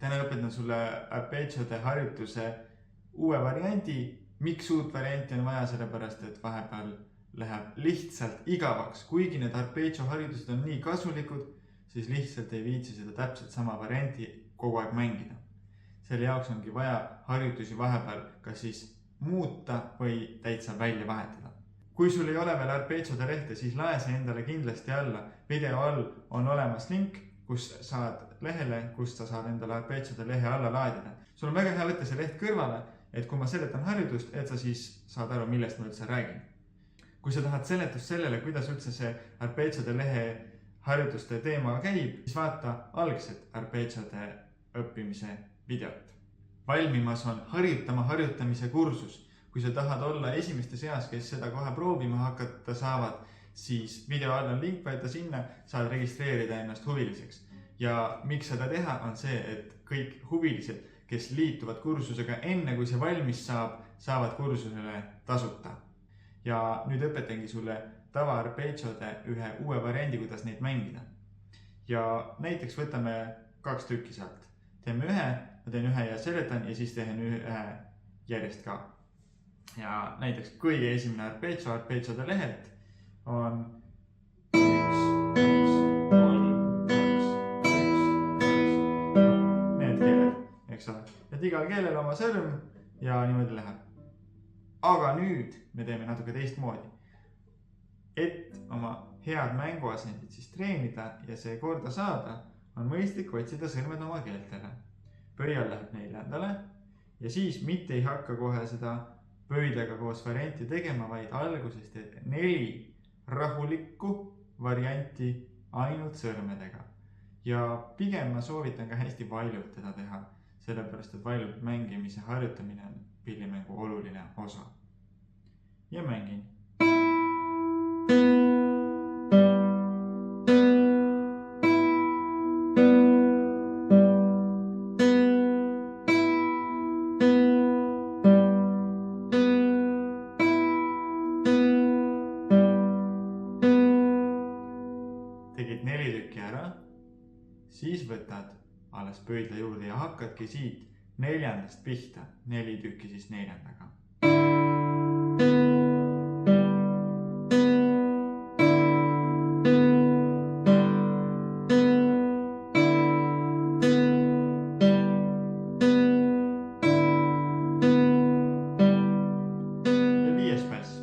Täna õpetan sulle arpeggiode harjutuse uue variandi. Miks uut varianti on vaja? Sellepärast, et vahepeal läheb lihtsalt igavaks. Kuigi need arpeggio harjutused on nii kasulikud, siis lihtsalt ei viitsi seda täpselt sama varianti kogu aeg mängida. Selle jaoks ongi vaja harjutusi vahepeal kas siis muuta või täitsa välja vahetada. Kui sul ei ole veel arpeggiode lehte, siis lae see endale kindlasti alla. Video all on olemas link, kus saad lehele, kust sa saad endale arpeggiode lehe alla laadida. Sul on väga hea võtta see leht kõrvale, et kui ma seletan harjutust, et sa siis saad aru, millest ma üldse räägin. Kui sa tahad seletust sellele, kuidas üldse see arpeggiode lehe harjutuste teema käib, siis vaata algset arpeggiode õppimise videot. Valmimas on harjutamise kursus. Kui sa tahad olla esimeste seas, kes seda kohe proovima hakata saavad, siis video all on link, vaata sinna, saad registreerida ennast huviliseks. Ja miks seda teha on see, et kõik huvilised, kes liituvad kursusega enne kui see valmis saab, saavad kursusele tasuta. Ja nüüd õpetangi sulle tavaarpeggiode ühe uue variandi, kuidas neid mängida. Ja näiteks võtame 2 tükki sealt. Teeme ühe, ma teen ühe ja seletan ja siis teen ühe järjest ka. Ja näiteks kõige esimene arpeggiode lehelt on 1, 2, 3, 2, 1, 2, 3. Need keeled, eks ole. Et igal keelel oma sõrm ja niimoodi läheb. Aga nüüd me teeme natuke teistmoodi. Et oma head mänguasendid siis treenida ja see korda saada, on mõistlik otsida sõrmed oma keeltele. Pöial läheb 4. ja siis mitte ei hakka kohe seda pöidlaga koos varianti tegema, vaid alguses teed 4 rahulikku varianti ainult sõrmedega. Ja pigem ma soovitan ka hästi valjult teda teha, sellepärast et valjult mängimise harjutamine on pillimängu oluline osa. Ja mängin. Tegid 4 tükki ära, siis võtad alles pöidla juurde ja hakkadki siit 4. pihta, 4 tükki siis 4. Ja 5. päss.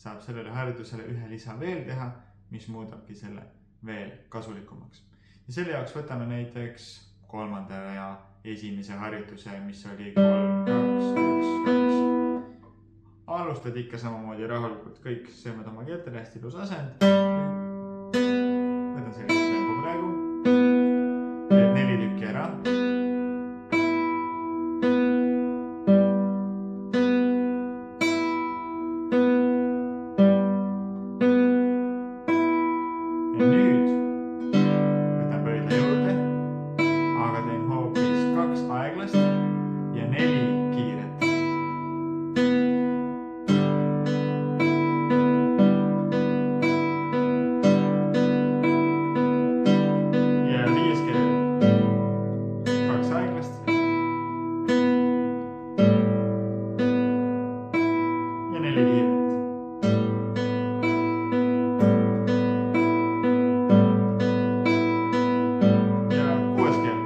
Saab sellele harjutusele ühe lisa veel teha, mis muudabki selle veel kasulikumaks. Ja selle jaoks võtame näiteks 3. ja esimese harjutuse, mis oli 3, 2, 1, 2. Alustad ikka samamoodi rahulikult, kõik sõrmed oma keeltele, hästi ilus asend. Võtan sellist tempo praegu. Teed 4 tükki ära. Ja 4 kiiret. Ja 5 keel. 2 aeglast. Ja 4 kiiret. Ja 6 keel.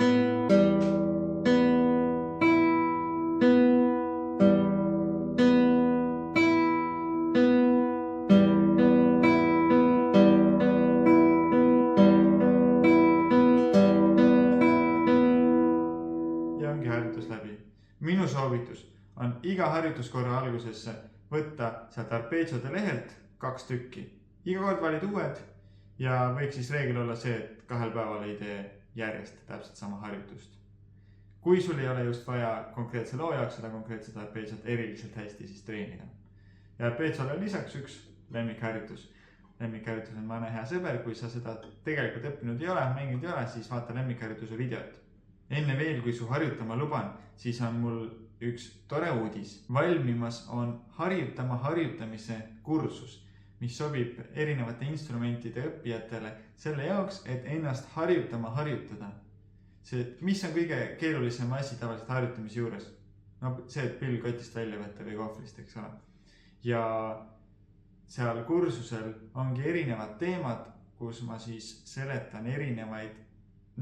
Harjutus läbi. Minu soovitus on iga harjutuskorra algusesse võtta sealt arpeggiode lehelt 2 tükki. Iga kord valid uued ja võiks siis reegel olla see, et et 2 päeval ei tee järjest täpselt sama harjutust. Kui sul ei ole just vaja konkreetse loo jaoks seda konkreetset arpeggiot eriliselt hästi siis treenida. Ja arpeggiole lisaks üks lemmikharjutus. Lemmikharjutus on mõne hea sõber, kui sa seda tegelikult õppinud ei ole, mänginud ei ole, siis vaata lemmikharjutuse videot. Enne veel, kui su harjutama luban, siis on mul üks tore uudis. Valmimas on harjutama harjutamise kursus, mis sobib erinevate instrumentide õppijatele selle jaoks, et ennast harjutama harjutada. Mis on kõige keerulisem asi tavaliselt harjutamise juures? No see, et pill kotist välja võtta või kohvrist, eks ole. Ja seal kursusel ongi erinevad teemad, kus ma siis seletan erinevaid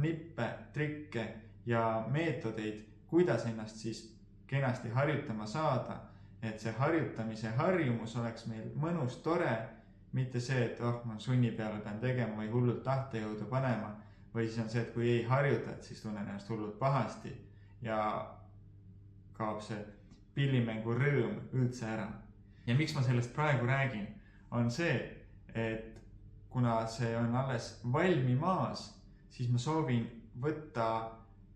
nippe, trikke ja meetodeid, kuidas ennast siis kenasti harjutama saada, et see harjutamise harjumus oleks meil mõnus, tore, mitte see, et ma sunni peale pean tegema või hullult tahtejõudu panema, või siis on see, et kui ei harjuta, et siis tunnen ennast hullult pahasti ja kaob see pillimängu rõõm üldse ära. Ja miks ma sellest praegu räägin, on see, et kuna see on alles valmimaas, siis ma soovin võtta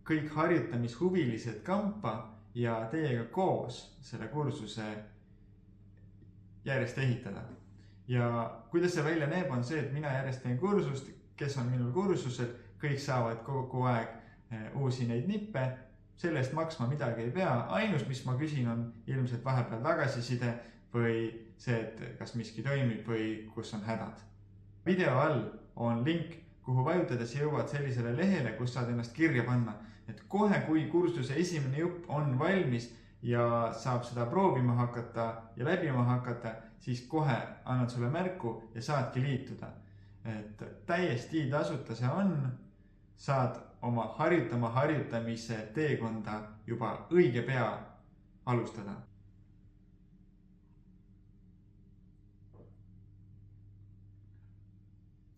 kõik harjutamishuvilised kampa ja teiega koos selle kursuse järjest ehitada. Ja kuidas see välja näeb, on see, et mina järjest teen kursust, kes on minul kursusel, kõik saavad kogu aeg uusi neid nippe, selle eest maksma midagi ei pea. Ainus, mis ma küsin, on ilmselt vahepeal tagasiside või see, et kas miski toimib või kus on hädad. Video all on link, kuhu vajutades jõuad sellisele lehele, kus saad ennast kirja panna, et kohe, kui kursuse esimene jupp on valmis ja saab seda proovima hakata ja läbima hakata, siis kohe annan sulle märku ja saadki liituda. Et täiesti tasuta see on, saad oma harjutamise teekonda juba õige pea alustada.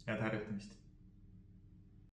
Head harjutamist!